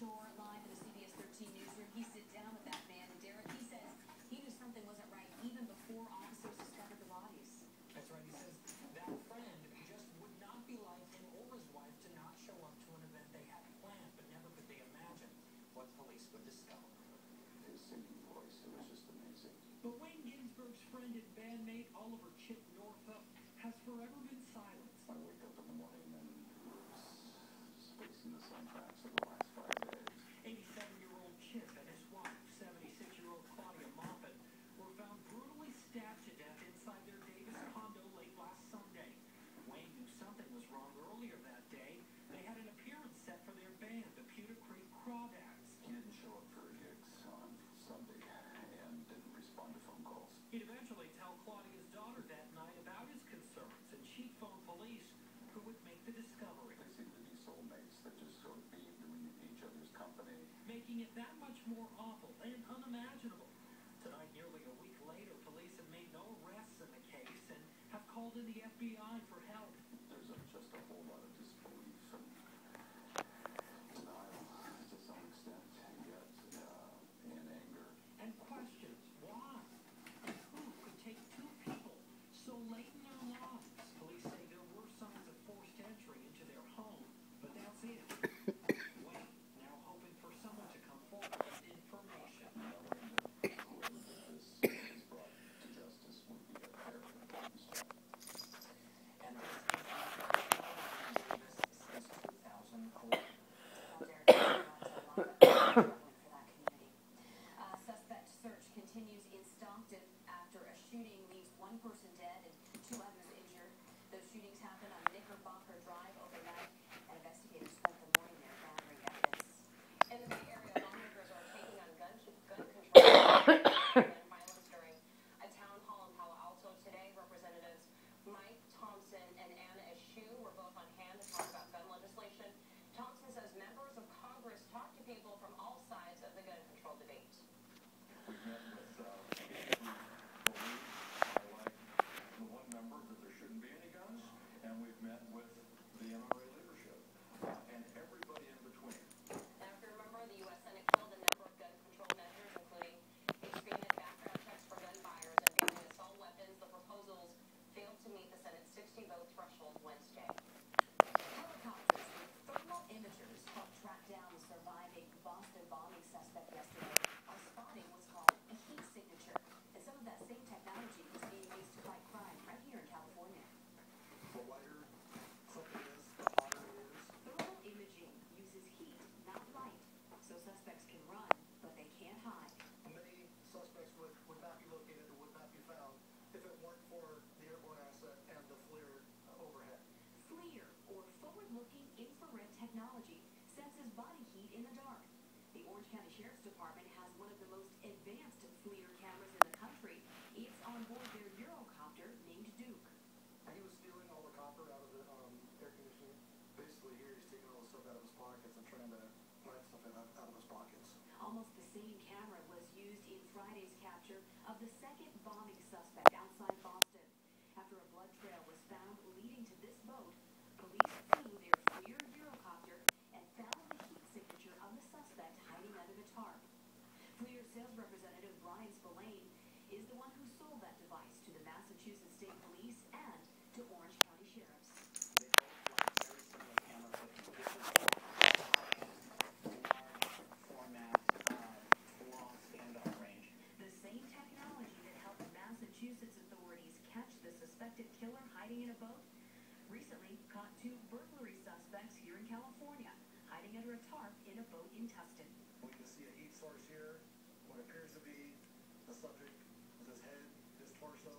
Shore live in the CBS 13 newsroom. He sat down with that man, and Derek, he says he knew something wasn't right even before officers discovered the bodies. That's right. He says that friend just would not be like him or his wife to not show up to an event they had planned, but never could they imagine what police would discover. His singing voice, it was just amazing. But Wayne Ginsburg's friend and bandmate Oliver Chip Northup has forever been silenced. I wake up in the morning and facing the same facts of the last 5 days. 87-year-old Chip and his wife, 76-year-old Claudia Moffat, were found brutally stabbed to death inside their Davis condo late last Sunday. Wayne knew something was wrong earlier that day. They had an appearance set for their band, the Pewter Creek Crawdads. He didn't show up for gigs on Sunday and didn't respond to phone calls. He'd eventually tell Claudia's daughter that night about his concerns, and she'd phone police, who would make the discovery. They seem to be soulmates that just sort of beam doing each other's company. Making it that much more awful and unimaginable. Tonight, nearly a week later, police have made no arrests in the case and have called in the FBI for help. There's just a whole lot of disbelief and denial to some extent, yet in anger. And questions, why? And who could take two people so late in their lives? Police say there were signs of forced entry into their home, but that's it. Wait, now hoping for someone to come forward with information. Whoever did this is brought to justice would be a very important step. And this is since 2004. Suspect search continues in Stockton after a shooting leaves one person dead and 2 others injured. Those shootings happened on Knickerbocker Drive overnight, and investigators spent the morning there gathering evidence. In the Bay Area, lawmakers are taking on gun control and violence during a town hall in Palo Alto today. Representatives Mike Thompson and Anna Eshoo were both on hand to talk about gun legislation. Thompson says members of Congress talk to people from all sides of the gun control debate. We've met with police, highlight the one member that there shouldn't be any guns, and we've met with the NRA leadership and everybody in between. Now, if you remember, the U.S. Senate killed a number of gun control measures, including expanded background checks for gun buyers and banning assault weapons. The proposals failed to meet the Senate's 60-vote threshold Wednesday. Helicopters with thermal imagers helped track down the surviving Boston bombing suspect yesterday. Our spotting was called a heat signature, and some of that same technology is being used to fight crime right here in California. The lighter something is, the hotter it is. Thermal imaging uses heat, not light, so suspects can run, but they can't hide. Many suspects would not be located or would not be found if it weren't for the airborne asset and the FLIR overhead. FLIR, or forward-looking infrared technology, senses body heat in the dark. The Orange County Sheriff's Department has one of the most advanced FLIR cameras in the country. It's on board their Eurocopter named Duke. He was stealing all the copper out of the air conditioning. Basically here he's taking all the stuff out of his pockets and trying to plant stuff out of his pockets. Almost the same camera was used in Friday's capture of the second bombing suspect outside Boston. After a blood trail was found leading to this boat, police flew their FLIR Eurocopter and found the heat signature of the suspect hiding under the tarp. FLIR sales representative Brian Spillane is the one who sold that device to the Massachusetts State Police and to Orange County Sheriffs. They both like very similar cameras, but this is a large format, long standoff range. The same technology that helped Massachusetts authorities catch the suspected killer hiding in a boat recently caught 2 burglary suspects here in California, hiding under a tarp in a boat in Tustin. We can see a heat source here. What appears to be the subject is his head, his torso,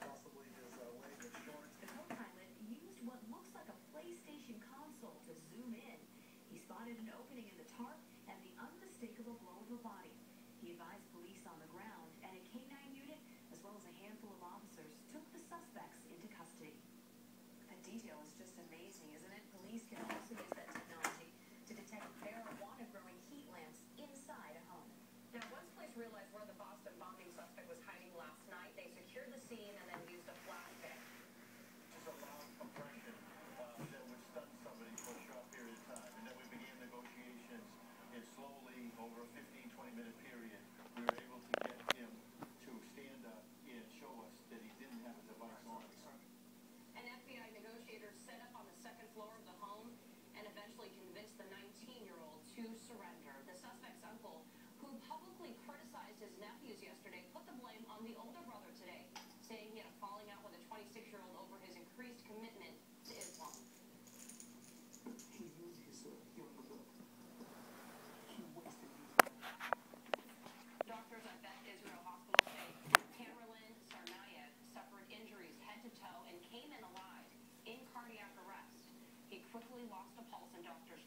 possibly his leg and shorts. The co-pilot used what looks like a PlayStation console to zoom in. He spotted an opening in the tarp and the unmistakable glow of a body. He advised police on the ground, and a K-9 unit, as well as a handful of officers, took the suspects into custody. That detail is just amazing, isn't it? Police can also use that technology to detect marijuana-growing heat lamps inside a home. Now, once police realized where the Boston bombing suspect was hiding last night, they secured the scene and then used a flashbang. Just a loud compression that would stun somebody for a short period of time. And then we began negotiations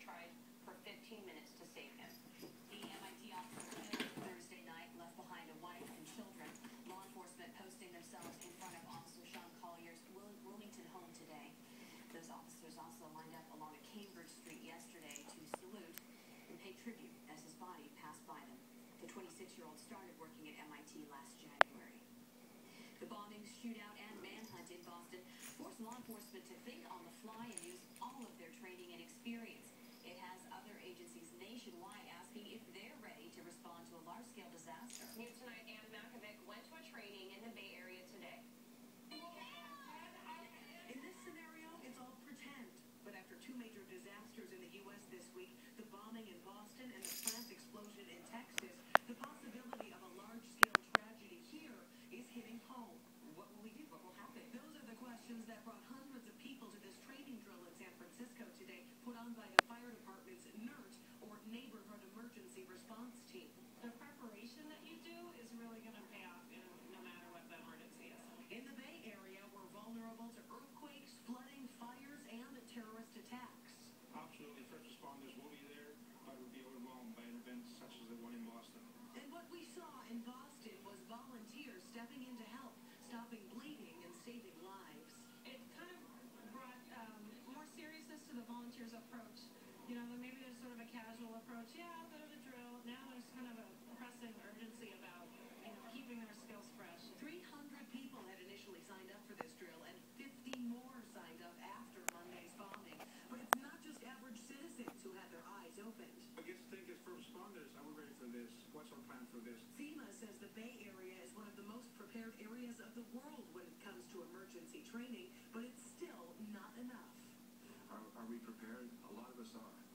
tried for 15 minutes to save him. The MIT officer killed Thursday night left behind a wife and children. Law enforcement posting themselves in front of Officer Sean Collier's Wilmington home today. Those officers also lined up along a Cambridge Street yesterday to salute and pay tribute as his body passed by them. The 26-year-old started working at MIT last January. The bombings, shootout, and manhunt in Boston forced law enforcement to think on the fly and use all of their training and experience. It has other agencies nationwide asking if they're ready to respond to a large-scale disaster. News Tonight, Ann Makovic went to a training in the Bay Area today. In this scenario, it's all pretend. But after two major disasters in the U.S. this week, the bombing in Boston and the plant explosion in Texas, the possibility of a large-scale tragedy here is hitting home. What will we do? What will happen? Those are the questions that brought hundreds of people to this training drill in San Francisco today, put on by the fire department's NERT, or Neighborhood Emergency Response Team. The preparation that you do is really going to pay off no matter what the emergency is. In the Bay Area, we're vulnerable to earthquakes, flooding, fires, and terrorist attacks. Absolutely, first responders will be there, but would be overwhelmed by events such as the one in Boston. And what we saw in Boston was volunteers stepping in to help, stopping bleeding and saving lives. It kind of brought more seriousness to the volunteers' approach. You know, maybe there's sort of a casual approach. Yeah, I'll go to the drill. Now there's kind of a pressing urgency about, keeping their skills fresh. 300 people had initially signed up for this drill, and 50 more signed up after Monday's bombing. But it's not just average citizens who had their eyes opened. I guess the thing is, for responders, are we ready for this? What's our plan for this? FEMA says the Bay Area is one of the most prepared areas of the world when it comes to emergency training, but it's still not enough. Are we prepared? A lot of us are.